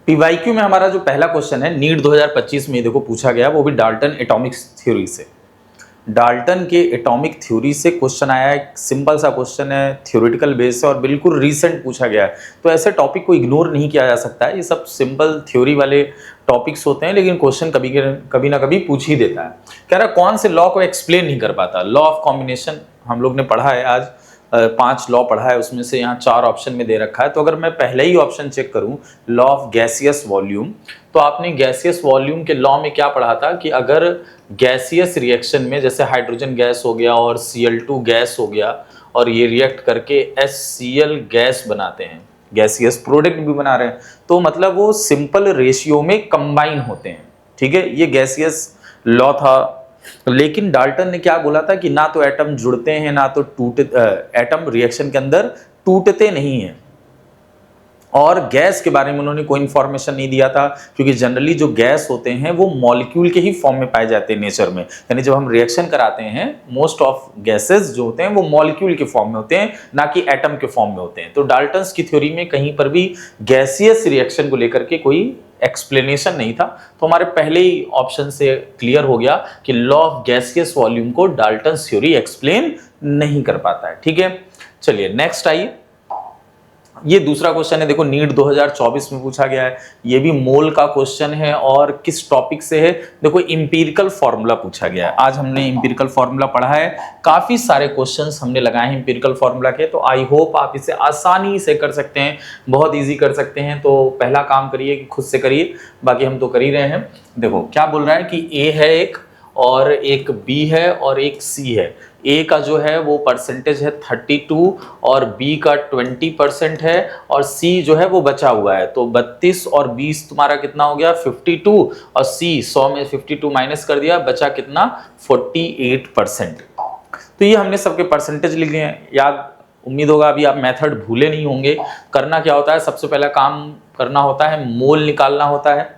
PYQ में हमारा जो पहला क्वेश्चन है नीट 2025 में देखो पूछा गया, वो भी डाल्टन एटॉमिक थ्योरी से। डाल्टन के एटॉमिक थ्योरी से क्वेश्चन आया है, सिंपल सा क्वेश्चन है, थ्योरेटिकल बेस है और बिल्कुल रीसेंट पूछा गया है। तो ऐसे टॉपिक को इग्नोर नहीं किया जा सकता है। ये सब सिंपल थ्योरी वाले टॉपिक्स होते हैं, लेकिन क्वेश्चन कभी ना कभी पूछ ही देता है। कह रहा कौन से लॉ को एक्सप्लेन नहीं कर पाता। लॉ ऑफ कॉम्बिनेशन हम लोग ने पढ़ा है, आज 5 लॉ पढ़ा है, उसमें से यहाँ 4 ऑप्शन में दे रखा है। तो अगर मैं पहले ही ऑप्शन चेक करूं, लॉ ऑफ गैसियस वॉल्यूम, तो आपने गैसियस वॉल्यूम के लॉ में क्या पढ़ा था कि अगर गैसियस रिएक्शन में जैसे हाइड्रोजन गैस हो गया और Cl2 गैस हो गया और ये रिएक्ट करके HCl गैस बनाते हैं, गैसियस प्रोडक्ट भी बना रहे हैं, तो मतलब वो सिंपल रेशियो में कंबाइन होते हैं। ठीक है, ये गैसियस लॉ था। लेकिन डाल्टन ने क्या बोला था कि ना तो एटम जुड़ते हैं ना तो एटम रिएक्शन के अंदर टूटते नहीं हैं। और गैस के बारे में उन्होंने कोई इंफॉर्मेशन नहीं दिया था, क्योंकि जनरली जो गैस होते हैं वो मॉलिक्यूल के ही फॉर्म में पाए जाते हैं नेचर में। यानी जब हम रिएक्शन कराते हैं, मोस्ट ऑफ गैसेस जो होते हैं वो मॉलिक्यूल के फॉर्म में होते हैं, ना कि एटम के फॉर्म में होते हैं। तो डाल्टन्स की थ्योरी में कहीं पर भी गैसियस रिएक्शन को लेकर के कोई एक्सप्लेनेशन नहीं था। तो हमारे पहले ही ऑप्शन से क्लियर हो गया कि लॉ ऑफ गैसियस वॉल्यूम को डाल्टन्स थ्योरी एक्सप्लेन नहीं कर पाता है। ठीक है, चलिए नेक्स्ट आइए। ये दूसरा क्वेश्चन है, देखो नीट 2024 में पूछा गया है। ये भी मोल का क्वेश्चन है और किस टॉपिक से है, देखो इंपीरिकल फॉर्मूला पूछा गया है। आज हमने इंपीरिकल फॉर्मूला पढ़ा है, काफी सारे क्वेश्चंस हमने लगाए हैं इंपीरिकल फॉर्मूला के। तो आई होप आप इसे आसानी से कर सकते हैं, बहुत इजी कर सकते हैं। तो पहला काम करिए कि खुद से करिए, बाकी हम तो कर ही रहे हैं। देखो क्या बोल रहा है कि ए है एक और एक बी है और एक सी है। ए का जो है वो परसेंटेज है 32 और बी का 20% है और सी जो है वो बचा हुआ है। तो 32 और 20 तुम्हारा कितना हो गया 52, और सी 100 में 52 माइनस कर दिया, बचा कितना 48%। तो ये हमने सबके परसेंटेज लिख लिए हैं। याद उम्मीद होगा अभी आप मेथड भूले नहीं होंगे। करना क्या होता है, सबसे पहला काम करना होता है मोल निकालना होता है।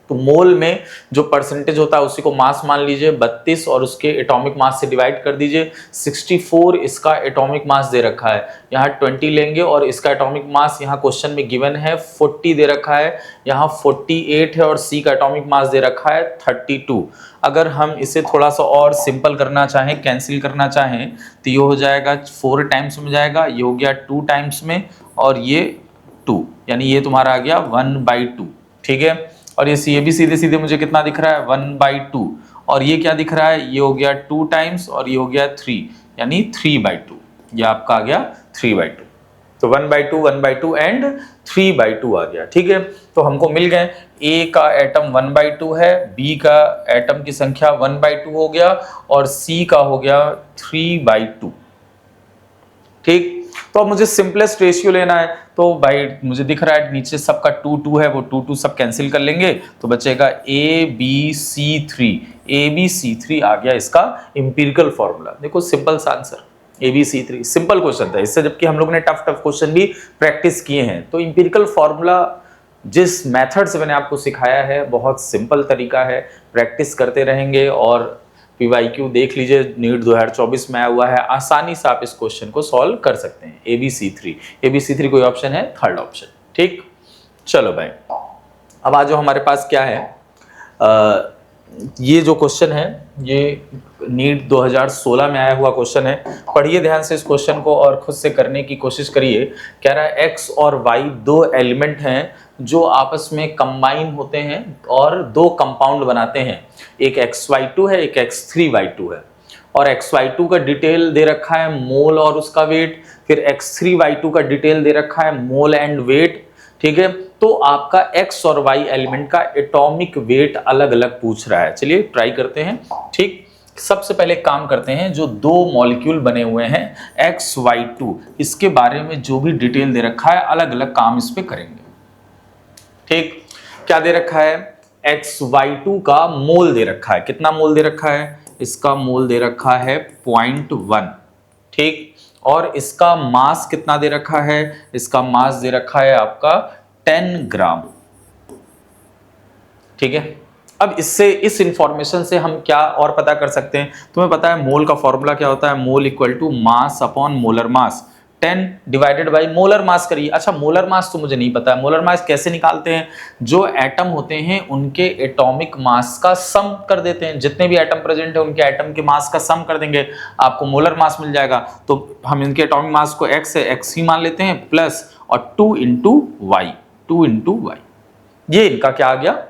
तो मोल में जो परसेंटेज होता है उसी को मास मान लीजिए 32 और उसके एटॉमिक मास से डिवाइड कर दीजिए। 64 इसका एटॉमिक मास दे रखा है, यहाँ 20 लेंगे और इसका एटॉमिक मास यहाँ क्वेश्चन में गिवन है 40 दे रखा है, यहाँ 48 है और सी का एटॉमिक मास दे रखा है 32। अगर हम इसे थोड़ा सा और सिंपल करना चाहें, कैंसिल करना चाहें, तो ये हो जाएगा 4 टाइम्स में जाएगा, ये हो गया 2 टाइम्स में और ये 2, यानी ये तुम्हारा आ गया 1/2। ठीक है, और ये भी सीधे सीधे मुझे कितना दिख रहा है 1/2, और ये क्या दिख रहा है, ये हो गया 2 टाइम्स और ये हो गया 3, यानी 3/2। ये आपका आ गया 3/2। तो 1/2 1/2 एंड 3/2 आ गया। ठीक है, तो हमको मिल गए, ए का एटम 1/2 है, बी का एटम की संख्या 1/2 हो गया और सी का हो गया 3/2। ठीक, तो अब मुझे सिंपलेस्ट रेशियो लेना है। तो भाई मुझे दिख रहा है नीचे सबका 2 है, वो 2 सब कैंसिल कर लेंगे तो बचेगा ABC3। ABC3 आ गया इसका इंपीरिकल फॉर्मूला। देखो सिंपल सा आंसर ABC3, सिंपल क्वेश्चन था इससे, जबकि हम लोग ने टफ क्वेश्चन भी प्रैक्टिस किए हैं। तो इंपीरिकल फॉर्मूला जिस मेथड से मैंने आपको सिखाया है बहुत सिंपल तरीका है, प्रैक्टिस करते रहेंगे और पीवाईक्यू देख लीजिए नीट 2024 में आया हुआ है, आसानी से आप इस क्वेश्चन को सॉल्व कर सकते हैं। ABC3 कोई ऑप्शन है, थर्ड ऑप्शन। ठीक, चलो भाई अब आज जो हमारे पास क्या है, ये जो क्वेश्चन है ये नीट 2016 में आया हुआ क्वेश्चन है। पढ़िए ध्यान से इस क्वेश्चन को और खुद से करने की कोशिश करिए। कह रहा है x और y दो एलिमेंट हैं जो आपस में कंबाइन होते हैं और दो कंपाउंड बनाते हैं। एक XY2 है, एक X3Y2 है, और XY2 का डिटेल दे रखा है मोल और उसका वेट, फिर X3Y2 का डिटेल दे रखा है मोल एंड वेट। ठीक है, तो आपका x और y एलिमेंट का एटॉमिक वेट अलग अलग पूछ रहा है। चलिए ट्राई करते हैं। ठीक, सबसे पहले काम करते हैं, जो दो मॉलिक्यूल बने हुए हैं XY2, इसके बारे में जो भी डिटेल दे रखा है अलग अलग काम इस पे करेंगे। ठीक, क्या दे रखा है, XY2 का मोल दे रखा है, कितना मोल दे रखा है, इसका मोल दे रखा है 0.1। ठीक, और इसका मास कितना दे रखा है, इसका मास दे रखा है आपका 10 ग्राम। ठीक है, अब इससे इस इंफॉर्मेशन से हम क्या और पता कर सकते हैं, तुम्हें पता है मोल का फॉर्मूला क्या होता है, mole equal to mass upon molar mass. 10 divided by molar mass करिए। अच्छा मोलर मास तो मुझे नहीं पता है, मोलर मास कैसे निकालते हैं? जो एटम होते हैं उनके एटॉमिक मास का सम कर देते हैं, जितने भी एटम प्रेजेंट है उनके एटम के मास का सम कर देंगे, आपको मोलर मास मिल जाएगा। तो हम इनके एटॉमिक मास को x है, x ही मान लेते हैं, प्लस और 2 इंटू वाई, ये इनका क्या आ गया?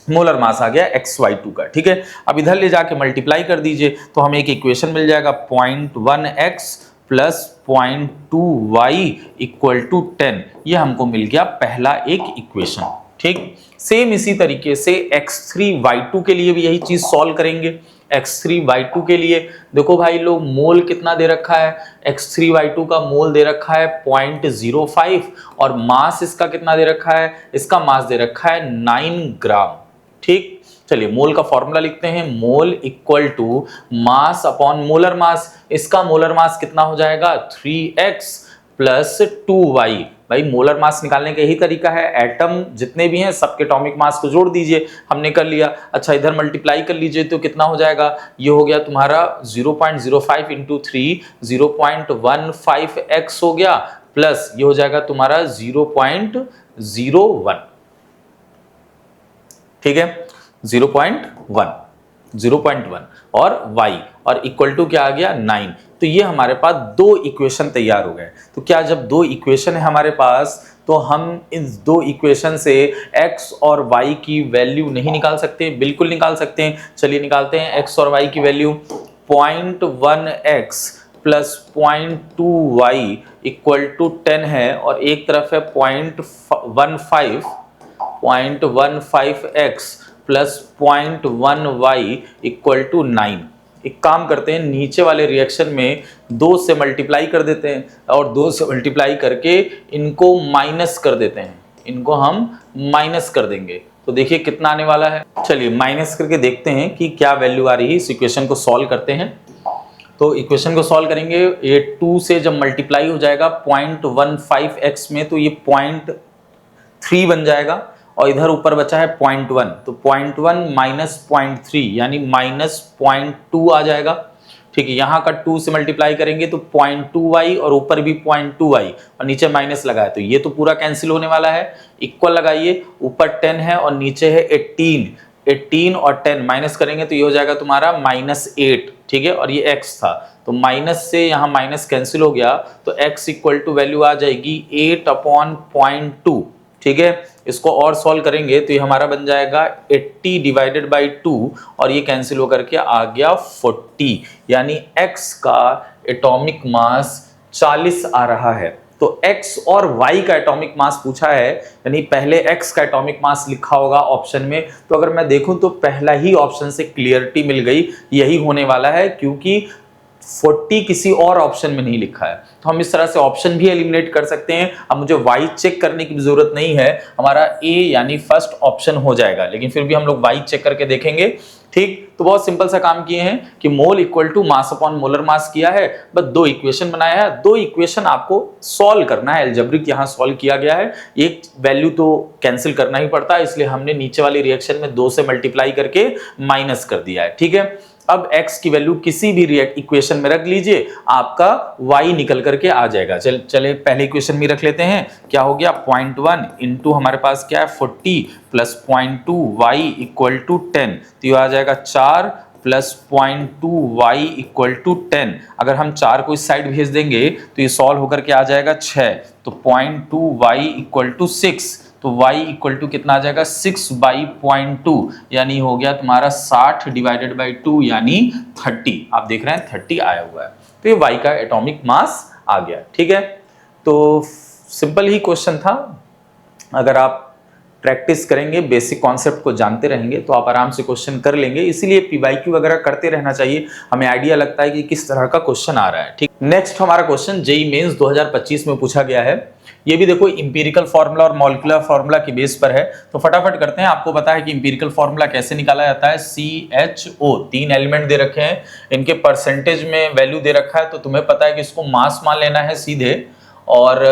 मोलर मास आ गया XY2 का। ठीक है, अब इधर ले जाके मल्टीप्लाई कर दीजिए तो हमें एक इक्वेशन मिल जाएगा 0.1x plus 0.2y equal to 10। ये हमको मिल गया पहला एक इक्वेशन। ठीक, सेम इसी तरीके से x3y2 के लिए भी यही चीज सॉल्व करेंगे। x3y2 के लिए देखो भाई लोग, मोल कितना दे रखा है? x3y2 का मोल दे रखा है 0.05 और मास इसका कितना दे रखा है? इसका मास दे रखा है 9 ग्राम। ठीक, चलिए मोल का फॉर्मूला लिखते हैं, mole equal to mass upon molar mass. इसका मोलर मास कितना हो जाएगा? 3x plus 2y। भाई मोलर मास निकालने का यही तरीका है, एटम जितने भी हैं सबके एटॉमिक मास को जोड़ दीजिए, हमने कर लिया। अच्छा इधर मल्टीप्लाई कर लीजिए तो कितना हो जाएगा? ये हो गया तुम्हारा 0.05 इंटू 3 0.15x हो गया, प्लस ये हो जाएगा तुम्हारा 0.01। ठीक है, 0.1 और y और इक्वल टू क्या आ गया? 9। तो ये हमारे पास दो इक्वेशन तैयार हो गए। तो क्या जब दो इक्वेशन है हमारे पास तो हम इन दो इक्वेशन से x और y की वैल्यू नहीं निकाल सकते? बिल्कुल निकाल सकते हैं। चलिए निकालते हैं x और y की value. 0.1x plus 0.2y equal to 10 है और एक तरफ है 0.15x plus 0.1y equal to 9। एक काम करते हैं, नीचे वाले रिएक्शन में 2 से मल्टीप्लाई कर देते हैं और 2 से मल्टीप्लाई करके इनको माइनस कर देते हैं, इनको हम माइनस कर देंगे। तो देखिए कितना आने वाला है। चलिए माइनस करके देखते हैं कि क्या वैल्यू आ रही है। इस इक्वेशन को सॉल्व करते हैं। तो इक्वेशन को सॉल्व करेंगे, ये 2 से जब मल्टीप्लाई हो जाएगा 0.15x में तो ये 0.3 बन जाएगा और इधर ऊपर बचा है 0.1, तो 0.1 माइनस 0.3 यानी माइनस 0.2 आ जाएगा। ठीक है, यहाँ का 2 से मल्टीप्लाई करेंगे तो 0.2y और ऊपर भी 0.2y और नीचे माइनस लगा है तो ये तो पूरा कैंसिल होने वाला है। इक्वल लगाइए, ऊपर 10 है और नीचे है 18 और 10 माइनस करेंगे तो ये हो जाएगा तुम्हारा -8। ठीक है, और ये x था तो माइनस से यहाँ माइनस कैंसिल हो गया तो x इक्वल टू वैल्यू आ जाएगी 8/0.2। ठीक है, इसको और सॉल्व करेंगे तो ये हमारा बन जाएगा 80 डिवाइडेड बाई 2 और ये कैंसिल होकर के आ गया 40, यानी x का एटॉमिक मास 40 आ रहा है। तो x और y का एटॉमिक मास पूछा है, यानी पहले x का एटॉमिक मास लिखा होगा ऑप्शन में। तो अगर मैं देखूं तो पहला ही ऑप्शन से क्लियरिटी मिल गई, यही होने वाला है क्योंकि 40 किसी और ऑप्शन में नहीं लिखा है। तो हम इस तरह से ऑप्शन भी एलिमिनेट कर सकते हैं। अब मुझे y चेक करने की जरूरत नहीं है, हमारा a यानी फर्स्ट ऑप्शन हो जाएगा, लेकिन फिर भी हम लोग y चेक करके देखेंगे। ठीक, तो बहुत सिंपल सा काम किए हैं कि mole equal to mass upon molar mass किया है, बस दो इक्वेशन बनाया है। दो इक्वेशन आपको सॉल्व करना है, अलजेब्रिक यहाँ सॉल्व किया गया है। एक वैल्यू तो कैंसिल करना ही पड़ता है, इसलिए हमने नीचे वाली रिएक्शन में 2 से मल्टीप्लाई करके माइनस कर दिया है। ठीक है, अब x की वैल्यू किसी भी इक्वेशन में रख लीजिए, आपका y निकल करके आ जाएगा। चले पहले इक्वेशन में रख लेते हैं। क्या हो गया? 0.1 इंटू हमारे पास क्या है 40 प्लस 0.2 y इक्वल टू 10, तो ये आ जाएगा 4 प्लस 0.2 y इक्वल टू 10। अगर हम 4 को इस साइड भेज देंगे तो ये सॉल्व होकर के आ जाएगा 6, तो 0.2 y इक्वल टू 6, तो y इक्वल टू कितना आ जाएगा 6/0.2, यानी हो गया तुम्हारा 60 डिवाइडेड बाई 2 यानी 30। आप देख रहे हैं 30 आया हुआ है, तो ये y का एटॉमिक मास आ गया। ठीक है, तो सिंपल ही क्वेश्चन था। अगर आप प्रैक्टिस करेंगे, बेसिक कॉन्सेप्ट को जानते रहेंगे तो आप आराम से क्वेश्चन कर लेंगे। इसीलिए पीवाईक्यू वगैरह करते रहना चाहिए, हमें आइडिया लगता है कि किस तरह का क्वेश्चन आ रहा है। ठीक, नेक्स्ट हमारा क्वेश्चन जेईई मेंस 2025 में पूछा गया है। ये भी देखो इंपीरिकल फार्मूला और मॉलिक्यूलर फार्मूला की बेस पर है, तो फटाफट करते हैं। आपको पता है कि इंपीरिकल फार्मूला कैसे निकाला जाता है। CHO 3 एलिमेंट दे रखे हैं, इनके परसेंटेज में वैल्यू दे रखा है, तो तुम्हें पता है कि इसको मास मान लेना है सीधे, और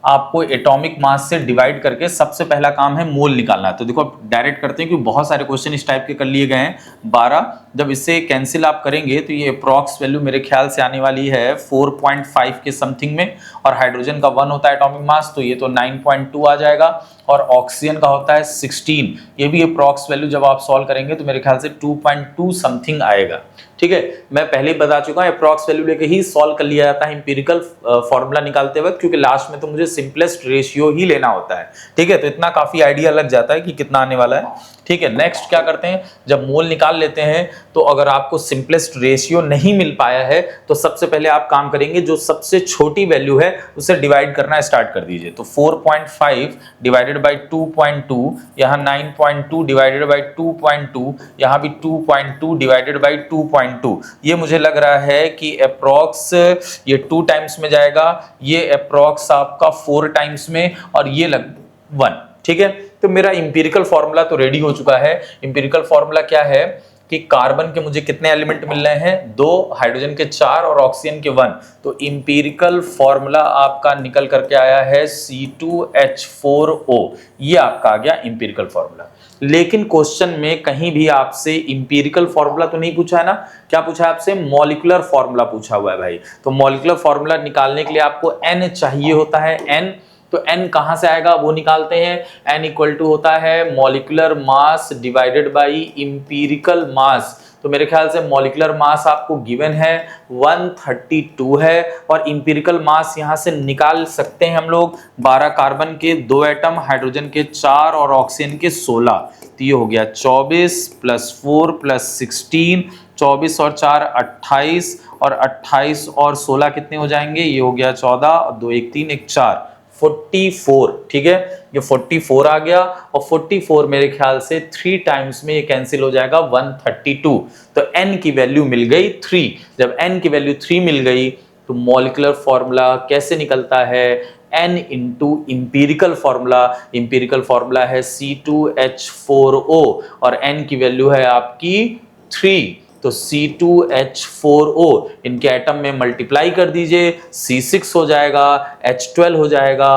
आपको एटॉमिक मास से डिवाइड करके सबसे पहला काम है मोल निकालना। तो देखो डायरेक्ट करते हैं, क्योंकि बहुत सारे क्वेश्चन इस टाइप के कर लिए गए हैं। 12 जब इससे कैंसिल आप करेंगे तो ये अप्रॉक्स वैल्यू मेरे ख्याल से आने वाली है 4.5 के समथिंग में, और हाइड्रोजन का 1 होता है एटॉमिक मास, तो ये तो 9.2 आ जाएगा, और ऑक्सीजन का होता है 16। ये भी अप्रॉक्स वैल्यू जब आप सॉल्व करेंगे तो मेरे ख्याल से 2.2 समथिंग आएगा। ठीक है, मैं पहले ही बता चुका हूं अप्रॉक्स वैल्यू लेके ही सॉल्व कर लिया जाता है इंपीरिकल फॉर्मूला निकालते वक्त, क्योंकि लास्ट में तो मुझे सिंपलेस्ट रेशियो ही लेना होता है। ठीक है, तो इतना काफी आइडिया लग जाता है कि कितना आने वाला है। ठीक है, नेक्स्ट क्या करते हैं, जब मोल निकाल लेते हैं तो अगर आपको सिंपलेस्ट रेशियो नहीं मिल पाया है तो सबसे पहले आप काम करेंगे, जो सबसे छोटी वैल्यू है उसे डिवाइड करना स्टार्ट कर दीजिए। तो 4.5 डिवाइडेड बाई 2.2, यहाँ 9.2 डिवाइडेड बाई 2.2, यहाँ भी 2.2 डिवाइडेड बाई 2.2। ये मुझे लग रहा है कि अप्रॉक्स ये 2 टाइम्स में जाएगा, ये अप्रॉक्स आपका 4 टाइम्स में, और ये लग 1। ठीक है, तो मेरा इंपीरिकल फॉर्मूला तो रेडी हो चुका है। इंपीरिकल फॉर्मूला क्या है कि कार्बन के मुझे कितने एलिमेंट मिल रहे हैं, 2, हाइड्रोजन के 4 और ऑक्सीजन के 1। तो इंपीरिकल फॉर्मूला आपका निकल करके आया है C2H4O। ये आपका आ गया इंपीरिकल फॉर्मूला। लेकिन क्वेश्चन में कहीं भी आपसे इंपीरिकल फॉर्मूला तो नहीं पूछा है ना, क्या पूछा है आपसे, मॉलिक्यूलर फॉर्मूला पूछा हुआ है भाई। तो मॉलिक्यूलर फॉर्मूला निकालने के लिए आपको n चाहिए होता है, n। तो n कहां से आएगा वो निकालते हैं। n इक्वल टू होता है molecular mass divided by empirical mass. तो मेरे ख्याल से मॉलिक्यूलर मास आपको गिवन है 132 है, और इंपीरिकल मास यहां से निकाल सकते हैं हम लोग। 12 कार्बन के 2 एटम, हाइड्रोजन के 4 और ऑक्सीजन के 16। तो ये हो गया 24 + 4 + 16, 24 और 4 28, और 28 और 16 कितने हो जाएंगे, ये हो गया 14, 2 1 3 1 4, 44। ठीक है, ये 44 आ गया, और 44 मेरे ख्याल से 3 टाइम्स में ये कैंसिल हो जाएगा 132। तो n की वैल्यू मिल गई 3। जब n की वैल्यू 3 मिल गई तो मॉलिक्यूलर फॉर्मूला कैसे निकलता है, n into empirical formula. Empirical formula है C2H4O, और n की वैल्यू है आपकी 3। तो C2H4O इनके एटम में मल्टीप्लाई कर दीजिए, C6 हो जाएगा, H12 हो जाएगा,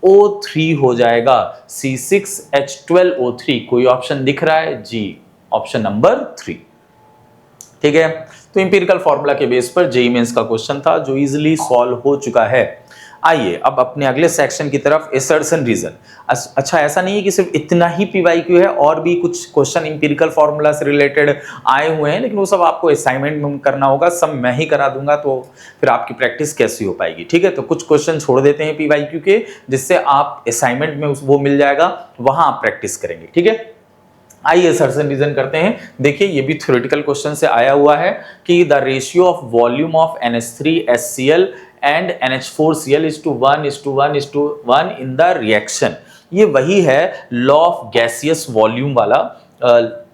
O3 हो जाएगा, C6H12O3। कोई ऑप्शन दिख रहा है जी, ऑप्शन नंबर 3। ठीक है, तो इंपीरिकल फॉर्मूला के बेस पर जेईई मेंस का क्वेश्चन था जो इजीली सॉल्व हो चुका है। आइए अब अपने अगले सेक्शन की तरफ, असर्शन रीजन। अच्छा, ऐसा नहीं है कि सिर्फ इतना ही पीवाईक्यू है, और भी कुछ क्वेश्चन इंपीरिकल फॉर्मूला से रिलेटेड आए हुए हैं, लेकिन वो सब आपको असाइनमेंट में करना होगा, सब मैं ही करा दूंगा, तो फिर आपकी प्रैक्टिस कैसी हो पाएगी। ठीक है, तो कुछ क्वेश्चन छोड़ देते हैं पीवाईक्यू के, जिससे आप असाइनमेंट में वो मिल जाएगा, वहां आप प्रैक्टिस करेंगे। ठीक है, आइए असर्शन रीजन करते हैं। देखिए ये भी थ्योरेटिकल क्वेश्चन से आया हुआ है कि the ratio of volume of NH3HCl and NH4Cl is to 1:1:1 in the reaction. ये वही है लॉ ऑफ गैसियस वॉल्यूम वाला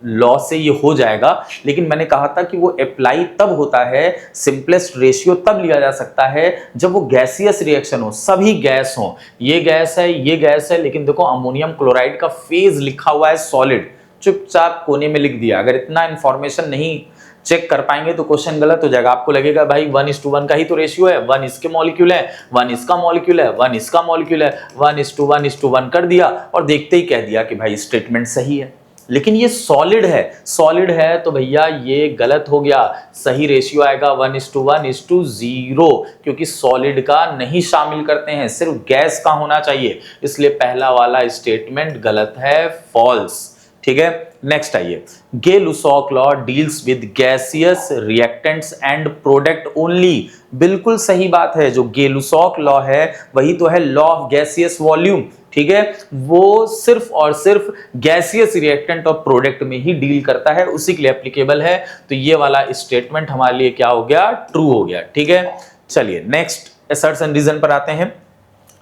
लॉ से ये हो जाएगा, लेकिन मैंने कहा था कि वो अप्लाई तब होता है, सिंपलेस्ट रेशियो तब लिया जा सकता है जब वो गैसियस रिएक्शन हो, सभी गैस हो। ये गैस है, ये गैस है, लेकिन देखो अमोनियम क्लोराइड का फेज लिखा हुआ है सॉलिड, चुपचाप कोने में लिख दिया। अगर इतना इंफॉर्मेशन नहीं चेक कर पाएंगे तो क्वेश्चन गलत हो जाएगा। आपको लगेगा भाई 1:1 का ही तो रेशियो है, 1 इसके मॉलिक्यूल है, 1 इसका मॉलिक्यूल है, 1 इसका मॉलिक्यूल है, 1:1:1 कर दिया, और देखते ही कह दिया कि भाई स्टेटमेंट सही है। लेकिन ये सॉलिड है, सॉलिड है तो भैया ये गलत हो गया। सही रेशियो आएगा 1:1:0, क्योंकि सॉलिड का नहीं शामिल करते हैं, सिर्फ गैस का होना चाहिए, इसलिए पहला वाला स्टेटमेंट गलत है, फॉल्स। ठीक है, नेक्स्ट आइए, Gay-Lussac law deals with gaseous reactants and product only. बिल्कुल सही बात है, जो गे-लुसॉक लॉ है वही तो है लॉ ऑफ गैसियस वॉल्यूम। ठीक है, वो सिर्फ और सिर्फ गैसियस रिएक्टेंट और प्रोडक्ट में ही डील करता है, उसी के लिए एप्लीकेबल है। तो ये वाला स्टेटमेंट हमारे लिए क्या हो गया, ट्रू हो गया। ठीक है, चलिए नेक्स्ट असर्शन रीजन पर आते हैं।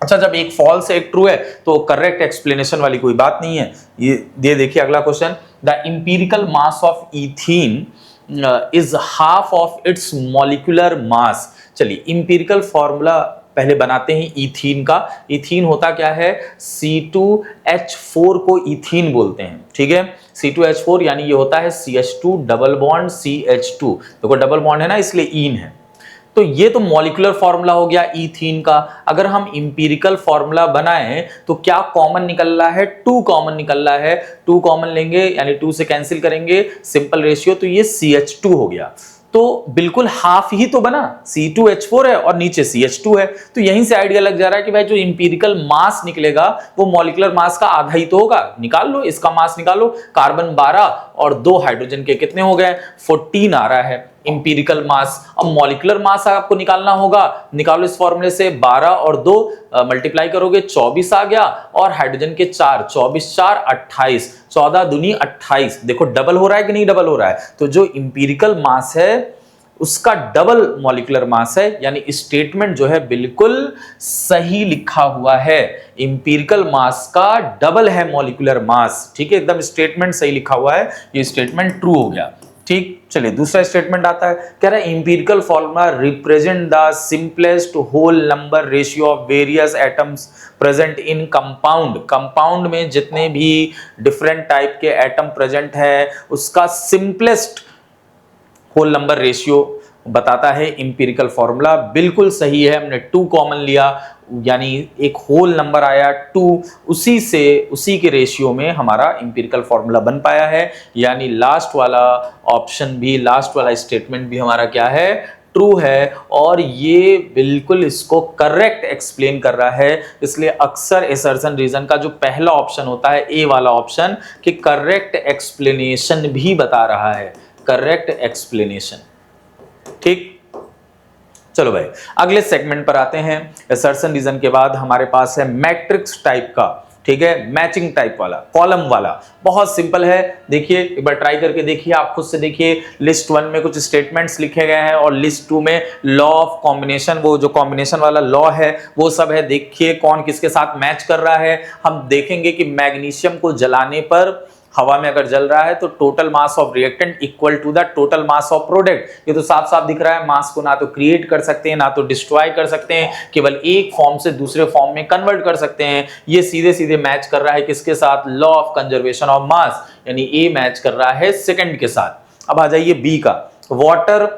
अच्छा, जब एक फॉल्स है एक ट्रू है तो करेक्ट एक्सप्लेनेशन वाली कोई बात नहीं है। ये देखिए अगला question, the empirical mass of ethene is half of its molecular mass. चलिए इंपीरिकल फॉर्मूला पहले बनाते हैं इथीन का। इथीन होता क्या है, C2H4 को इथीन बोलते हैं। ठीक है, C2H4 यानी ये होता है CH2 डबल बॉन्ड CH2। देखो डबल बॉन्ड है ना, इसलिए ईन है। तो ये तो मॉलिक्यूलर फॉर्मूला हो गया इथीन का। अगर हम इंपीरिकल फॉर्मूला बनाएं तो क्या कॉमन निकल रहा है, 2 कॉमन निकल रहा है। 2 कॉमन लेंगे यानी 2 से कैंसिल करेंगे, सिंपल रेशियो, तो ये CH2 हो गया। तो बिल्कुल हाफ ही तो बना, C2H4 है और नीचे CH2 है। तो यहीं से आइडिया लग जा रहा है कि भाई जो इंपीरिकल मास निकलेगा वो मॉलिक्यूलर मास का आधा ही तो होगा। निकाल लो, इसका मास निकालो, कार्बन 12 और 2 हाइड्रोजन के कितने हो गए, 14 आ रहा है इंपीरिकल मास। अब मॉलिक्यूलर मास आपको निकालना होगा, निकालो इस फॉर्मूले से, 12 और 2 मल्टीप्लाई करोगे 24 आ गया, और हाइड्रोजन के 4, 24 4 28, 14 दूनी 28। देखो डबल हो रहा है कि नहीं डबल हो रहा है। तो जो इंपीरिकल मास है उसका डबल मॉलिक्यूलर मास है, यानी स्टेटमेंट जो है बिल्कुल सही लिखा हुआ है। इंपीरिकल मास का डबल है मॉलिक्यूलर मास, ठीक है, एकदम स्टेटमेंट सही लिखा हुआ है, ये स्टेटमेंट ट्रू हो गया। ठीक, चलिए दूसरा स्टेटमेंट आता है, कह रहा है empirical formula represent the simplest whole number ratio of various atoms present in compound. Compound में जितने भी डिफरेंट टाइप के एटम प्रेजेंट है उसका सिंपलेस्ट होल नंबर रेशियो बताता है इंपीरिकल फॉर्मूला। बिल्कुल सही है, हमने 2 कॉमन लिया यानी एक होल नंबर आया 2, उसी के रेशियो में हमारा इंपीरिकल फॉर्मूला बन पाया है। यानी लास्ट वाला ऑप्शन भी, लास्ट वाला स्टेटमेंट भी हमारा क्या है, ट्रू है। और ये बिल्कुल इसको करेक्ट एक्सप्लेन कर रहा है। इसलिए अक्सर असर्शन रीजन का जो पहला ऑप्शन होता है, ए वाला ऑप्शन, कि करेक्ट एक्सप्लेनेशन भी बता रहा है, करेक्ट एक्सप्लेनेशन। ठीक, चलो भाई अगले सेगमेंट पर आते हैं। असर्शन रीजन के बाद हमारे पास है मैट्रिक्स टाइप का, ठीक है, मैचिंग टाइप वाला, कॉलम वाला। बहुत सिंपल है, देखिए एक बार ट्राई करके देखिए, आप खुद से देखिए। लिस्ट 1 में कुछ स्टेटमेंट्स लिखे गए हैं और लिस्ट 2 में लॉ ऑफ कॉम्बिनेशन, वो जो कॉम्बिनेशन वाला लॉ है वो सब है। देखिए कौन किसके साथ मैच कर रहा है। हम देखेंगे कि मैग्नीशियम को जलाने पर हवा में अगर जल रहा है तो total mass of reactant equal to the total mass of product. ये तो साफ साफ दिख रहा है, मास को ना तो क्रिएट कर सकते हैं ना तो डिस्ट्रॉय कर सकते हैं, केवल एक फॉर्म से दूसरे फॉर्म में कन्वर्ट कर सकते हैं। ये सीधे सीधे मैच कर रहा है किसके साथ, law of conservation of mass, यानी ए मैच कर रहा है सेकंड के साथ। अब आ जाइए बी का, water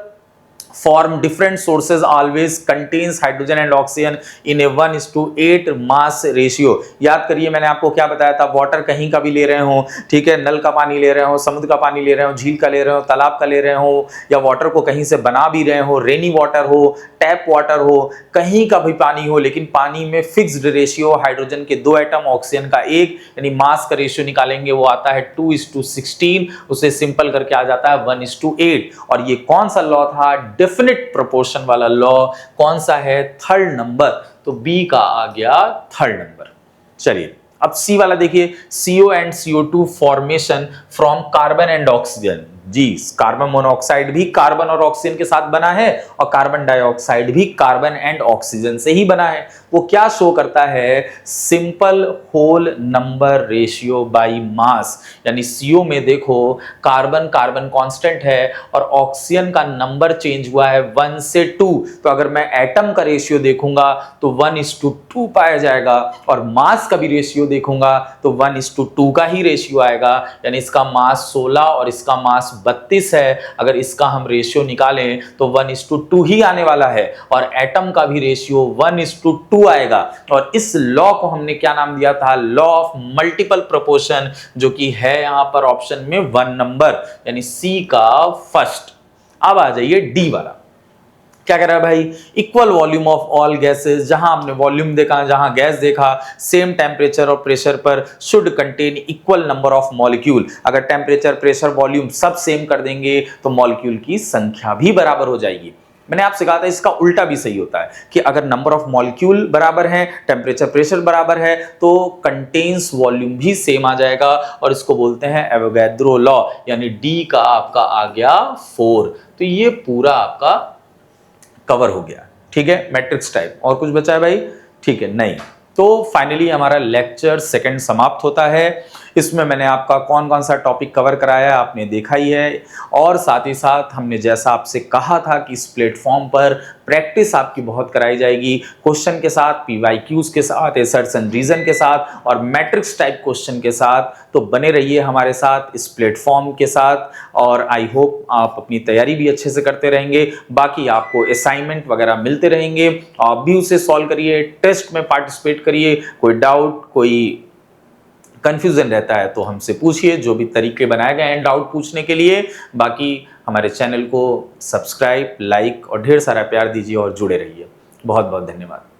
form different sources always contains hydrogen and oxygen in a 1:8 mass ratio। याद करिए मैंने आपको क्या बताया था, वाटर कहीं का भी ले रहे हो, ठीक है, नल का पानी ले रहे हो, समुद्र का पानी ले रहे हो, झील का ले रहे हो, तालाब का ले रहे हो, या वाटर को कहीं से बना भी रहे हो, रेनी वाटर हो, टैप वाटर हो, कहीं का भी पानी हो, लेकिन पानी में फिक्स्ड रेशियो, हाइड्रोजन के 2 एटम, ऑक्सीजन का 1, यानी मास का रेशियो निकालेंगे वो आता है 2:16, उसे सिंपल करके आ जाता है 1:8। और ये कौन सा लॉ था, डेफिनिट प्रोपोर्शन वाला लॉ। कौन सा है, थर्ड नंबर, तो बी का आ गया थर्ड नंबर। चलिए अब सी वाला देखिए, CO and CO2 formation from carbon and oxygen. जी, कार्बन मोनोऑक्साइड भी कार्बन और ऑक्सीजन के साथ बना है और कार्बन डाइऑक्साइड भी कार्बन एंड ऑक्सीजन से ही बना है। वो क्या शो करता है, simple whole number ratio by mass. यानी CO में देखो कार्बन कार्बन कांस्टेंट है और ऑक्सीजन का नंबर चेंज हुआ है 1 से 2, तो अगर मैं एटम का रेशियो देखूंगा तो 1:2 पाया जाएगा, और मास का भी रेशियो देखूंगा तो 1:2 का ही रेशियो आएगा। यानी इसका मास 16 और इसका मास 32 है। अगर इसका हम रेशियो निकालें तो 1:2 ही आने वाला है, और एटम का भी रेशियो 1:2 आएगा। और इस लॉ को हमने क्या नाम दिया था, लॉ ऑफ मल्टीपल प्रोपोर्शन, जो कि है यहां पर ऑप्शन में 1 नंबर, यानी सी का फर्स्ट। अब आ जाइए डी वाला, क्या कह रहा है भाई, equal volume of all gases. जहां आपने वॉल्यूम देखा, जहां गैस देखा, सेम टेम्परेचर और प्रेशर पर should contain equal number of molecule. अगर टेम्परेचर, प्रेशर, वॉल्यूम सब सेम कर देंगे तो मॉलिक्यूल की संख्या भी बराबर हो जाएगी। मैंने आपसे कहा था इसका उल्टा भी सही होता है कि अगर नंबर ऑफ मॉलिक्यूल बराबर है, टेम्परेचर प्रेशर बराबर है, तो कंटेन्स वॉल्यूम भी सेम आ जाएगा, और इसको बोलते हैं एवोगैड्रो लॉ। यानी डी का आपका आ गया 4। तो ये पूरा आपका कवर हो गया, ठीक है, मैट्रिक्स टाइप। और कुछ बचा है भाई, ठीक है, नहीं। तो फाइनली हमारा लेक्चर सेकंड समाप्त होता है। इसमें मैंने आपका कौन कौन सा टॉपिक कवर कराया है आपने देखा ही है, और साथ ही साथ हमने जैसा आपसे कहा था कि इस प्लेटफॉर्म पर प्रैक्टिस आपकी बहुत कराई जाएगी, क्वेश्चन के साथ, पीवाईक्यूज के साथ, एसर्ट्स एंड रीजन के साथ और मैट्रिक्स टाइप क्वेश्चन के साथ। तो बने रहिए हमारे साथ इस प्लेटफॉर्म के साथ, और आई होप आप अपनी तैयारी भी अच्छे से करते रहेंगे। बाकी आपको असाइनमेंट वगैरह मिलते रहेंगे, आप भी उसे सॉल्व करिए, टेस्ट में पार्टिसिपेट करिए। कोई डाउट, कोई कंफ्यूजन रहता है तो हमसे पूछिए, जो भी तरीके बनाए गए हैं डाउट पूछने के लिए। बाकी हमारे चैनल को सब्सक्राइब, लाइक और ढेर सारा प्यार दीजिए और जुड़े रहिए। बहुत बहुत धन्यवाद।